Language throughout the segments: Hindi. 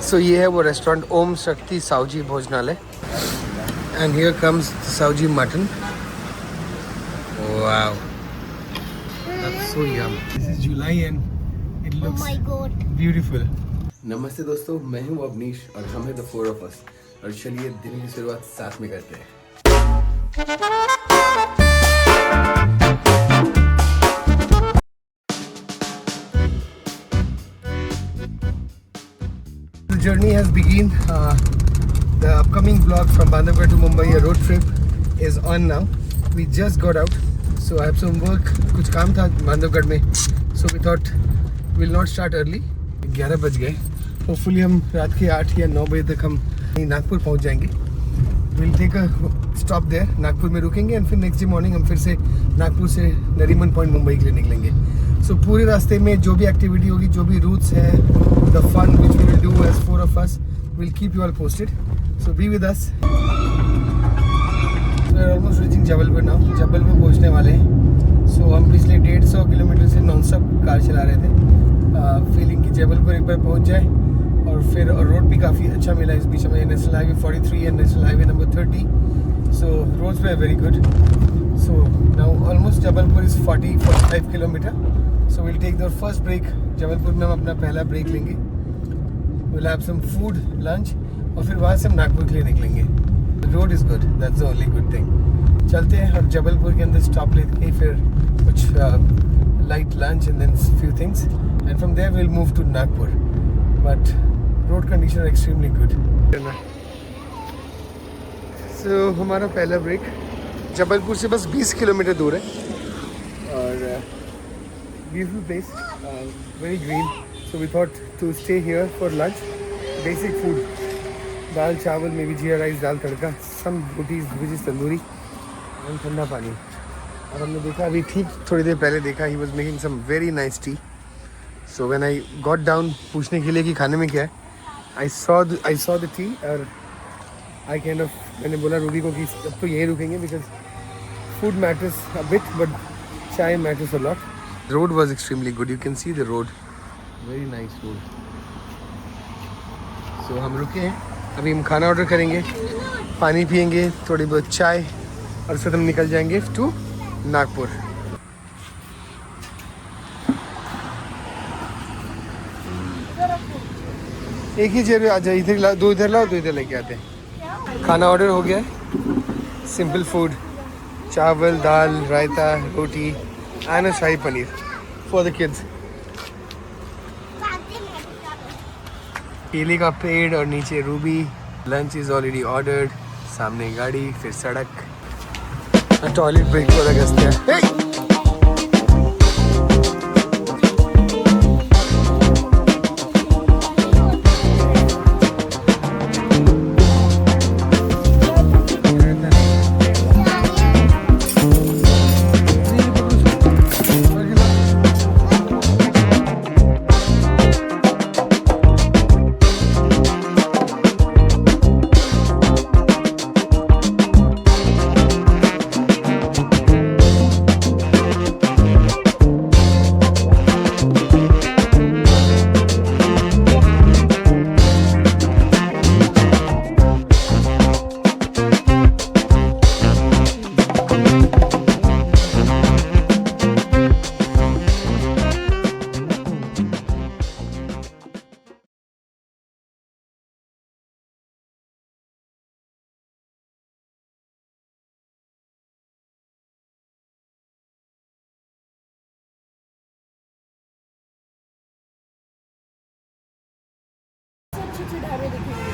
सो ये है वो restaurant Om Shakti Saoji Bhojanalaya and here comes Saoji mutton. Wow, that's so yum. This is July and it looks beautiful. नमस्ते दोस्तों, मैं हूँ अवनीश और हम हैं द फोर ऑफ अस. और चलिए दिन की शुरुआत साथ में करते हैं. The journey has begun. The upcoming vlog from Bandhavgarh to Mumbai, a road trip, is on now. We just got out, so I have some work. कुछ काम था बांधवगढ़ में, so we thought we'll not start early. 11 बज गए. Hopefully हम रात के 8 या 9 बजे तक हम नागपुर पहुंच जाएंगे. We'll take a stop there. Nagpur में रुकेंगे and फिर next day morning हम फिर से नागपुर से नरीमन पॉइंट मुंबई के लिए निकलेंगे. So पूरे रास्ते में जो भी एक्टिविटी होगी, जो भी रूट्स है, the fun which we will do as four of us, we'll keep you all posted. So be with us. So we are almost reaching Jabalpur now. Jabalpur पहुंचने वाले हैं. So हम पिछले 150 किलोमीटर से नॉन स्टॉप कार चला रहे थे. फीलिंग कि जबलपुर एक बार पहुंच जाए और फिर रोड भी काफ़ी अच्छा मिला इस बीच में. National highway 43 and national highway number 30. So roads were very good. So now almost Jabalpur is 45 kilometre. So we'll take the first break. Jabalpur में हम अपना पहला ब्रेक लेंगे. We'll have some food, lunch, और फिर वहाँ से हम नागपुर के लिए निकलेंगे. The road is good. That's the only good thing. चलते हैं और जबलपुर के अंदर स्टॉप लेके फिर कुछ light lunch and then few things, and from there we'll move to Nagpur. But road conditions are extremely good. So हमारा पहला ब्रेक जबलपुर से बस 20 किलोमीटर दूर है और beautiful place, very green. So we thought to stay here for lunch. Basic food, दाल चावल, maybe जीरा rice, dal tadka, some rotis which is tandoori and ठंडा पानी. और हमने देखा अभी ठीक थोड़ी देर पहले देखा he was making some very nice tea. So when I got down पूछने के लिए कि खाने में क्या है, I saw the tea और I kind of मैंने बोला रूबी को कि अब तो यहीं रुकेंगे because food matters a bit but chai matters a lot. The road was extremely good. You can see the road. Very nice road. So हम रुके हैं. अभी हम खाना ऑर्डर करेंगे, पानी पियेंगे, थोड़ी बहुत चाय और फिर हम निकल जाएंगे टू नागपुर. एक ही चेयर पे आ जाए. इधर लाओ, दो इधर लाओ, दो इधर लेके आते हैं. खाना ऑर्डर हो गया है. सिंपल फूड, चावल, दाल, रायता, रोटी and a shahi paneer for the kids. केले का पेड़ और नीचे Ruby. Lunch is already ordered. सामने गाड़ी, फिर सड़क. टॉयलेट ब्रेक को लगता है. ढाबे दिखेंगे.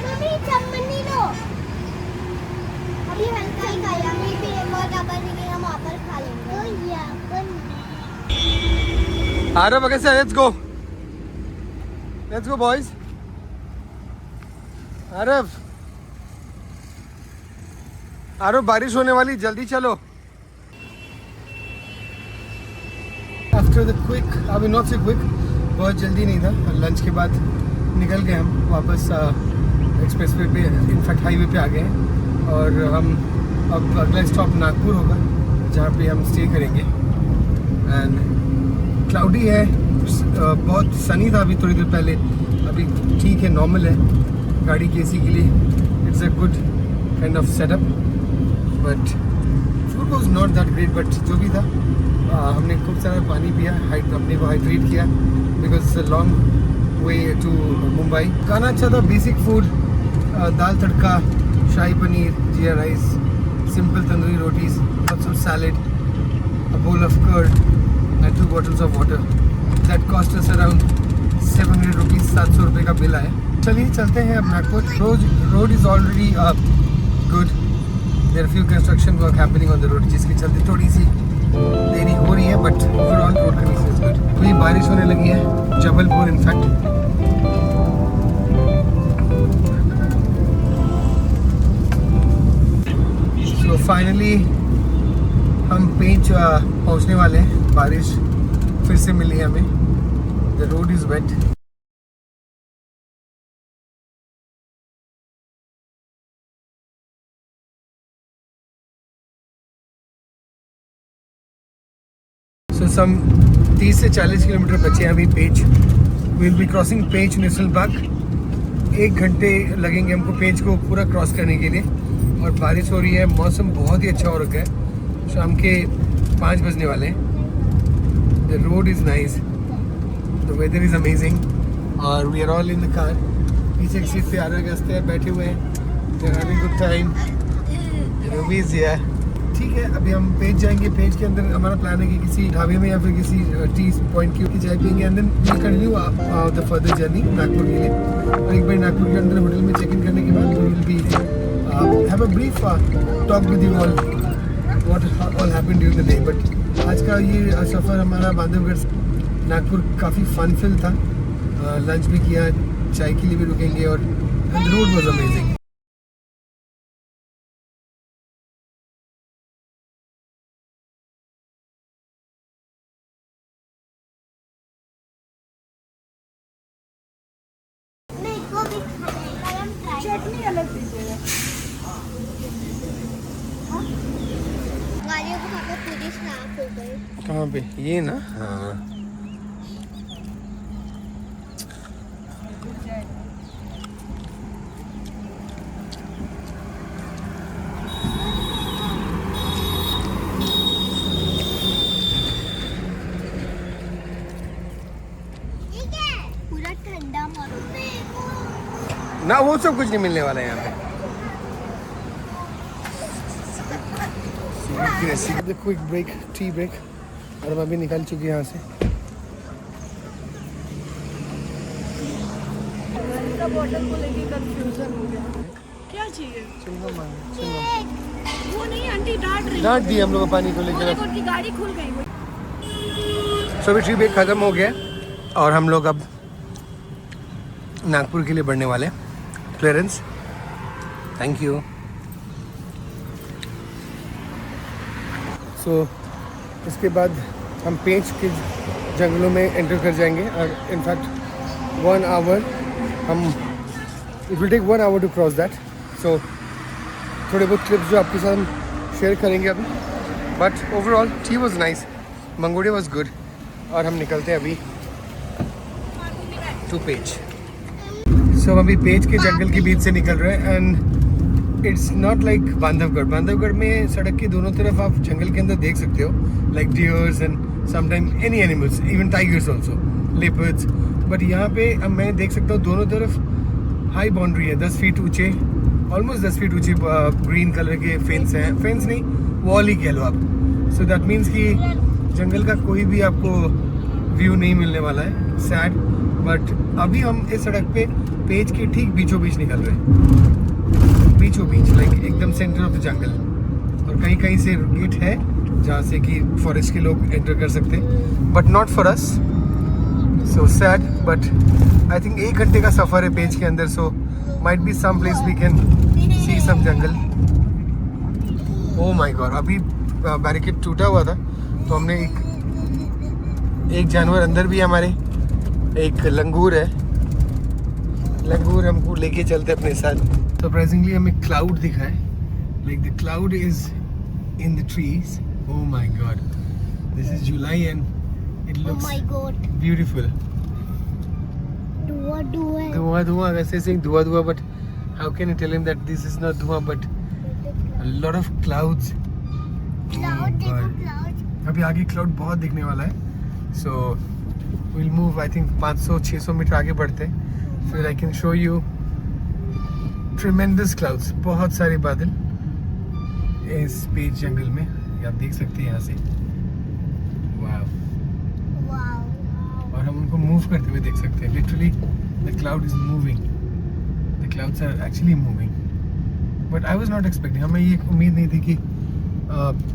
मम्मी चम्मनी लो. अभी हल्का ही खाया. मैं फिर एक और ढाबा दिखेगा, वहाँ पर खा लेंगे. तो ये अपन आरव कैसे? Let's go boys. आरव बारिश होने वाली, जल्दी चलो. आफ्टर द क्विक, अभी नॉट सो क्विक, बहुत जल्दी नहीं था. लंच के बाद निकल गए हम वापस एक्सप्रेसवे पे, इनफैक्ट हाईवे पे आ गए हैं. और हम अब अगला स्टॉप नागपुर होगा जहाँ पे हम स्टे करेंगे. एंड क्लाउडी है, बहुत सनी था अभी थोड़ी देर पहले. अभी ठीक है, नॉर्मल है गाड़ी की एसी के लिए। It's a good kind of setup, but food was not that great. But जो भी था हमने खूब सारा पानी पिया, अपने को हाइड्रेट किया because it's a long way to Mumbai. खाना अच्छा था, basic food, dal tadka, shahi paneer, jeera rice, simple tandoori rotis, lots of salad, a bowl of curd and 2 bottles of water. That cost us around 700 rupees, 700 रुपये का बिल आया। चलिए चलते हैं अब Nagpur. Road is already good. There few construction work happening on the road, जिसके चलते थोड़ी सी देरी हो रही है, but overall road condition is good. अभी बारिश होने लगी है जबलपुर इनफैक्ट। तो फाइनली हम पेंच पहुंचने वाले हैं। बारिश फिर से मिली है हमें। The road is wet. So some 30 से 40 किलोमीटर बचे हैं अभी Pench. We will be crossing Pench national park. 1 घंटे लगेंगे हमको पेंच को पूरा क्रॉस करने के लिए। और बारिश हो रही है, मौसम बहुत ही अच्छा हो रखा है। शाम के 5 बजने वाले हैं। The road is nice, the weather is amazing और we are all in the car. पीछे की सीट पे आ रहे गस्ते हैं, बैठे हुए हैं, they are having good time. रूबीज या ठीक है। अभी हम पेज जाएंगे। पेज के अंदर हमारा प्लान है कि किसी ढाबे में या फिर किसी टी पॉइंट की चाय पियेंगे and then we continue the further journey Nagpur के लिए। और एक बार नागपुर के अंदर होटल में चेक इन करने के बाद we will be have a brief talk with you all what all happened during the day. But आज का ये सफ़र हमारा बांधवगढ़ नागपुर काफ़ी फन फिल था। लंच भी किया, चाय के लिए भी रुकेंगे और the road was amazing. चटनी अलग दीजिएगा। गाड़ियों को खाकर पूरी स्नैप हो गई। कहाँ पे? ये ना, हाँ। पूरा ठंडा मौसम। ना वो सब कुछ नहीं मिलने वाला है यहाँ पे। देखो एक ब्रेक, टी ब्रेक, और हम अभी निकल चुके हैं यहाँ से। बॉटल को लेके कंफ्यूजन हो गया। क्या चाहिए? वो नहीं, आंटी डांट दी हम लोग पानी को लेकर। उनकी गाड़ी खुल गई। सो अभी टी ब्रेक खत्म हो गया और हम लोग अब नागपुर के लिए बढ़ने वाले हैं। Clearance, thank you. सो इसके बाद हम पेंच के जंगलों में एंटर कर जाएंगे और इनफैक्ट 1 आवर हम it will take 1 hour to cross that. So थोड़े बहुत क्लिप्स जो आपके साथ हम शेयर करेंगे अभी, but overall tea was nice, mangode was good. और हम निकलते हैं अभी टू पेंच। सो हम अभी पेंच के जंगल के बीच से निकल रहे हैं and it's not like Bandhavgarh. Bandhavgarh में सड़क के दोनों तरफ आप जंगल के अंदर देख सकते हो, like dears and sometime any animals, even tigers also, leopards. But यहाँ पे अब मैं देख सकता हूँ दोनों तरफ हाई बाउंड्री है, 10 फीट ऊंचे, ऑलमोस्ट 10 फीट ऊंचे ग्रीन कलर के फेंस हैं। फेंस नहीं, वॉल ही कह लो आप। सो दैट मीन्स कि जंगल का कोई भी आपको व्यू नहीं मिलने वाला है। सैड, बट अभी हम इस सड़क पे पेंच के ठीक बीचों बीच निकल रहे हैं। बीचों बीच, लाइक एकदम सेंटर ऑफ द जंगल। और कहीं कहीं से गेट है जहाँ से कि फॉरेस्ट के लोग एंटर कर सकते हैं, but not for us. So sad, but I think 1 घंटे का सफ़र है पेंच के अंदर। So might be some place we can see some jungle. Oh my god, अभी बैरिकेड टूटा हुआ था तो हमने एक जानवर अंदर भी हमारे, एक लंगूर है, लंगूर हमको लेके चलते अपने साथ। सरप्राइजिंगली हमें क्लाउड दिखा है, like the cloud is in the trees. Oh my God, this is July and it looks beautiful. धुआं वैसे saying धुआं but how can you tell him that this is not धुआं but a lot of clouds. Cloud, देखो God. cloud. अभी आगे क्लाउड बहुत दिखने वाला है so will move I think 500-600 metre आगे बढ़ते हैं फिर I can show you tremendous clouds बहुत सारे बादल इस पेज जंगल में ये आप देख सकते हैं यहाँ से वाव Wow. और हम उनको मूव करते हुए देख सकते हैं literally the cloud is moving the clouds are actually moving but I was not expecting हमें ये उम्मीद नहीं थी कि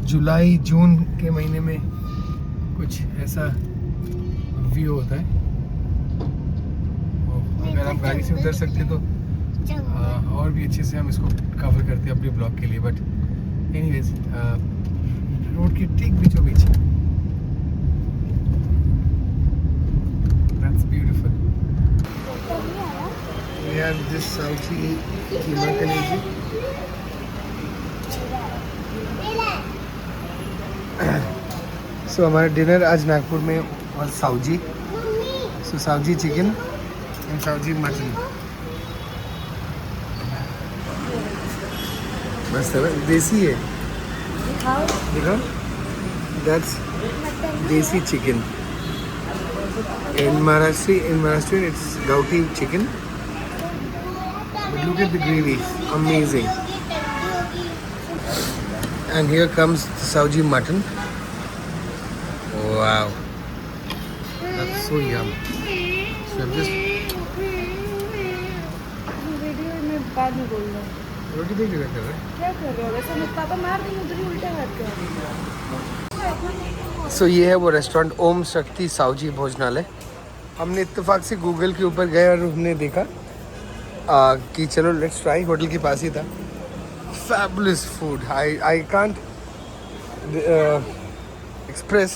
जुलाई जून के महीने में कुछ ऐसा व्यू होता है अगर आप गाड़ी से उतर सकते तो जंगल. और भी अच्छे से हम इसको कवर करते हैं अपने ब्लॉग के लिए बट एनीवेज रोड के ठीक बीचों बीच that's beautiful we have this Saoji keema kaleji so हमारा डिनर आज नागपुर में और Saoji so Saoji chicken and Saoji mutton मस्त है देसी है देखो that's desi chicken in Maharashtra it's gavthi chicken but look at the gravy amazing and here comes Saoji mutton wow that's so yum so I'm just video में बाद में बोल रहा हूँ रोटी देख रहे कर रहे क्या कर रहे हो वैसे मैं पापा मार देंगे उधर ही उल्टा हाथ कर सो ये है वो रेस्टोरेंट ओम शक्ति साउजी भोजनालय हमने इत्तेफाक से गूगल के ऊपर गए और हमने देखा कि चलो लेट्स ट्राई होटल के पास ही था fabulous food I can't express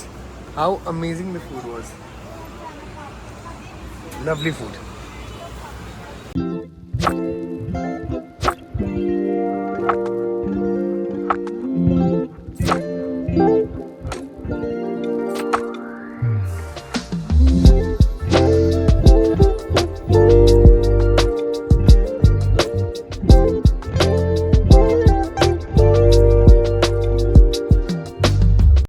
how amazing the food was. Lovely food.